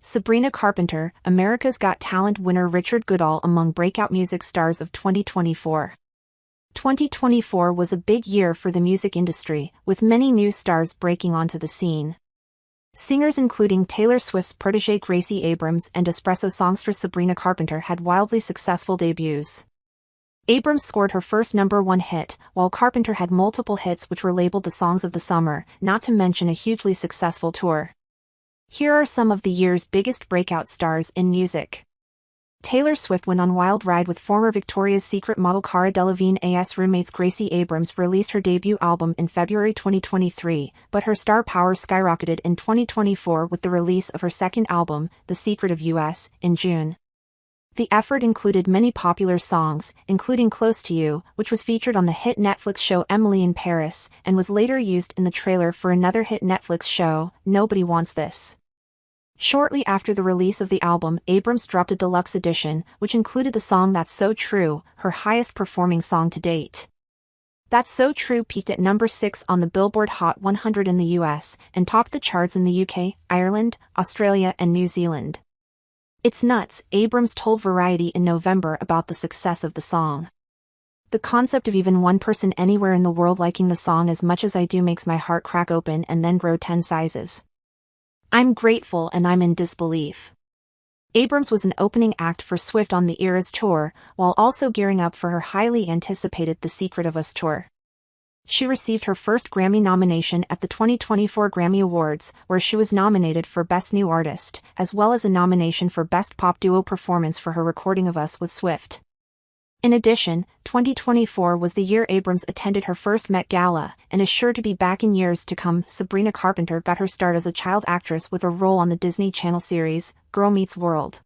Sabrina Carpenter, America's Got Talent winner Richard Goodall among breakout music stars of 2024. 2024 was a big year for the music industry, with many new stars breaking onto the scene. Singers including Taylor Swift's protégé Gracie Abrams and espresso songstress Sabrina Carpenter had wildly successful debuts. Abrams scored her first #1 hit, while Carpenter had multiple hits which were labeled the songs of the summer, not to mention a hugely successful tour. Here are some of the year's biggest breakout stars in music. Taylor Swift went on wild ride with former Victoria's Secret model Cara Delevingne's roommates Gracie Abrams released her debut album in February 2023, but her star power skyrocketed in 2024 with the release of her second album, The Secret of Us, in June. The effort included many popular songs, including Close to You, which was featured on the hit Netflix show Emily in Paris, and was later used in the trailer for another hit Netflix show, Nobody Wants This. Shortly after the release of the album, Abrams dropped a deluxe edition, which included the song That's So True, her highest-performing song to date. That's So True peaked at #6 on the Billboard Hot 100 in the US, and topped the charts in the UK, Ireland, Australia and New Zealand. It's nuts, Abrams told Variety in November about the success of the song. The concept of even one person anywhere in the world liking the song as much as I do makes my heart crack open and then grow 10 sizes. I'm grateful and I'm in disbelief. Abrams was an opening act for Swift on the Eras tour, while also gearing up for her highly anticipated The Secret of Us tour. She received her first Grammy nomination at the 2024 Grammy Awards, where she was nominated for Best New Artist, as well as a nomination for Best Pop Duo Performance for her recording of Us with Swift. In addition, 2024 was the year Abrams attended her first Met Gala, and is sure to be back in years to come. Sabrina Carpenter got her start as a child actress with a role on the Disney Channel series, Girl Meets World.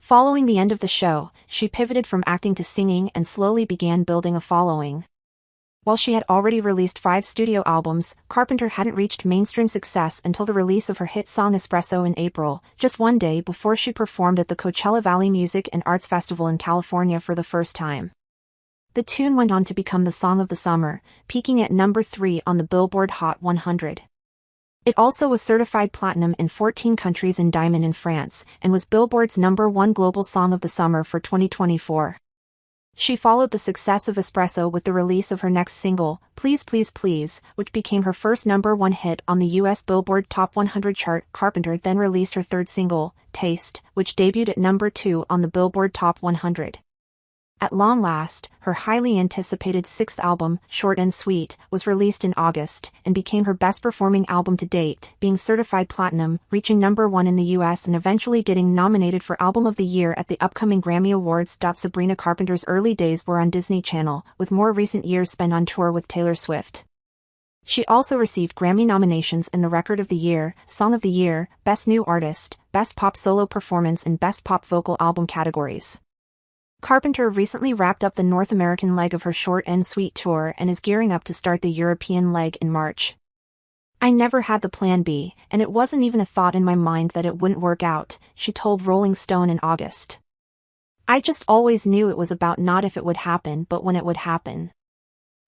Following the end of the show, she pivoted from acting to singing and slowly began building a following. While she had already released 5 studio albums, Carpenter hadn't reached mainstream success until the release of her hit song Espresso in April, just one day before she performed at the Coachella Valley Music and Arts Festival in California for the first time. The tune went on to become the song of the summer, peaking at #3 on the Billboard Hot 100. It also was certified platinum in 14 countries and diamond in France, and was Billboard's #1 global song of the summer for 2024. She followed the success of Espresso with the release of her next single, Please Please Please, which became her first #1 hit on the US Billboard Top 100 chart. Carpenter then released her third single, Taste, which debuted at #2 on the Billboard Top 100. At long last, her highly anticipated 6th album, Short and Sweet, was released in August, and became her best-performing album to date, being certified platinum, reaching #1 in the US and eventually getting nominated for Album of the Year at the upcoming Grammy Awards. Sabrina Carpenter's early days were on Disney Channel, with more recent years spent on tour with Taylor Swift. She also received Grammy nominations in the Record of the Year, Song of the Year, Best New Artist, Best Pop Solo Performance and Best Pop Vocal Album categories. Carpenter recently wrapped up the North American leg of her Short and Sweet tour and is gearing up to start the European leg in March. I never had the plan B, and it wasn't even a thought in my mind that it wouldn't work out, she told Rolling Stone in August. I just always knew it was about not if it would happen but when it would happen.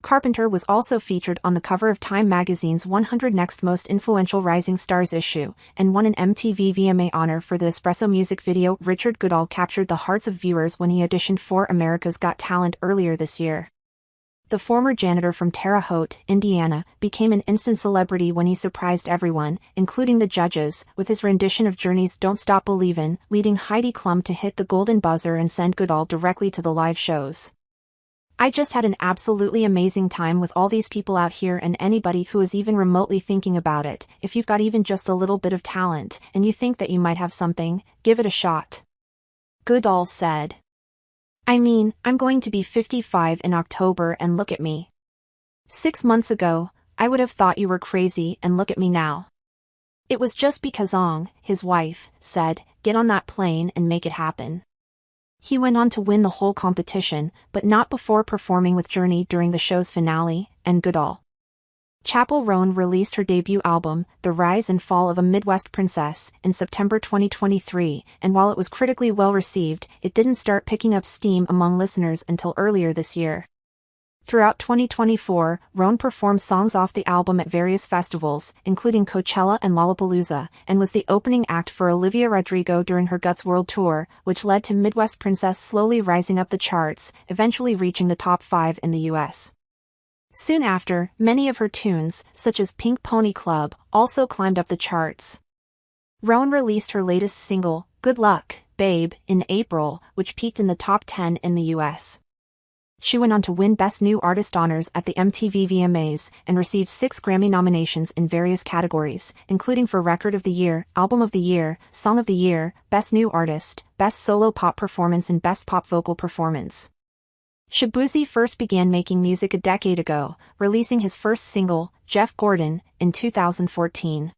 Carpenter was also featured on the cover of Time magazine's 100 Next Most Influential Rising Stars issue, and won an MTV VMA honor for the Espresso music video. Richard Goodall captured the hearts of viewers when he auditioned for America's Got Talent earlier this year. The former janitor from Terre Haute, Indiana, became an instant celebrity when he surprised everyone, including the judges, with his rendition of Journey's Don't Stop Believin', leading Heidi Klum to hit the golden buzzer and send Goodall directly to the live shows. I just had an absolutely amazing time with all these people out here, and anybody who is even remotely thinking about it, if you've got even just a little bit of talent, and you think that you might have something, give it a shot. Goodall said. I mean, I'm going to be 55 in October and look at me. 6 months ago, I would have thought you were crazy, and look at me now. It was just because Ong, his wife, said, get on that plane and make it happen. He went on to win the whole competition, but not before performing with Journey during the show's finale, and Goodall. Chappell Roan released her debut album, The Rise and Fall of a Midwest Princess, in September 2023, and while it was critically well received, it didn't start picking up steam among listeners until earlier this year. Throughout 2024, Roan performed songs off the album at various festivals, including Coachella and Lollapalooza, and was the opening act for Olivia Rodrigo during her Guts World Tour, which led to Midwest Princess slowly rising up the charts, eventually reaching the top 5 in the US. Soon after, many of her tunes, such as Pink Pony Club, also climbed up the charts. Roan released her latest single, Good Luck, Babe, in April, which peaked in the top 10 in the US. She went on to win Best New Artist honors at the MTV VMAs and received 6 Grammy nominations in various categories, including for Record of the Year, Album of the Year, Song of the Year, Best New Artist, Best Solo Pop Performance and Best Pop Vocal Performance. Shaboozey first began making music a decade ago, releasing his first single, Jeff Gordon, in 2014.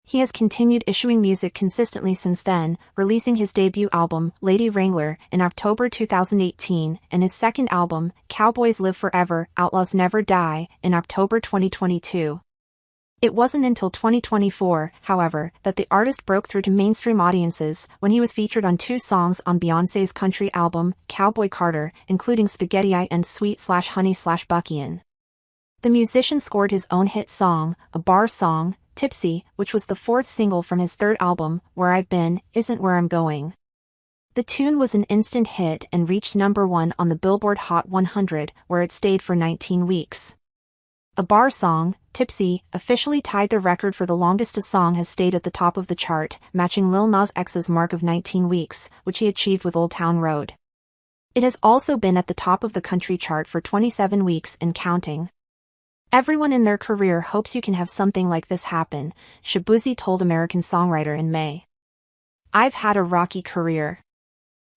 He has continued issuing music consistently since then, releasing his debut album, Lady Wrangler, in October 2018, and his second album, Cowboys Live Forever, Outlaws Never Die, in October 2022. It wasn't until 2024, however, that the artist broke through to mainstream audiences when he was featured on 2 songs on Beyoncé's country album, Cowboy Carter, including Spaghetti and Sweet/Honey/Buckian. The musician scored his own hit song, a bar song, Tipsy, which was the 4th single from his 3rd album, Where I've Been, Isn't Where I'm Going. The tune was an instant hit and reached number 1 on the Billboard Hot 100, where it stayed for 19 weeks. A bar song, Tipsy, officially tied the record for the longest a song has stayed at the top of the chart, matching Lil Nas X's mark of 19 weeks, which he achieved with Old Town Road. It has also been at the top of the country chart for 27 weeks and counting. Everyone in their career hopes you can have something like this happen, Shaboozey told American Songwriter in May. I've had a rocky career.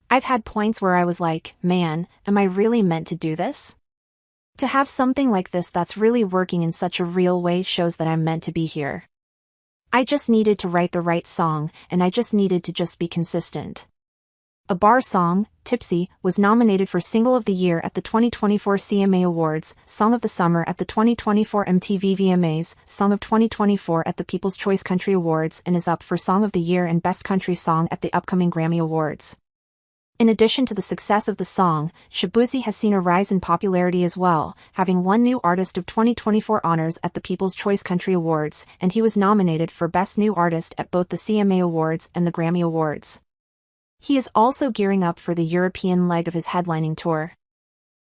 I've had points where I was like, man, am I really meant to do this? To have something like this that's really working in such a real way shows that I'm meant to be here. I just needed to write the right song, and I just needed to just be consistent. A bar song, Tipsy, was nominated for Single of the Year at the 2024 CMA Awards, Song of the Summer at the 2024 MTV VMAs, Song of 2024 at the People's Choice Country Awards, and is up for Song of the Year and Best Country Song at the upcoming Grammy Awards. In addition to the success of the song, Shaboozey has seen a rise in popularity as well, having won New Artist of 2024 honors at the People's Choice Country Awards, and he was nominated for Best New Artist at both the CMA Awards and the Grammy Awards. He is also gearing up for the European leg of his headlining tour.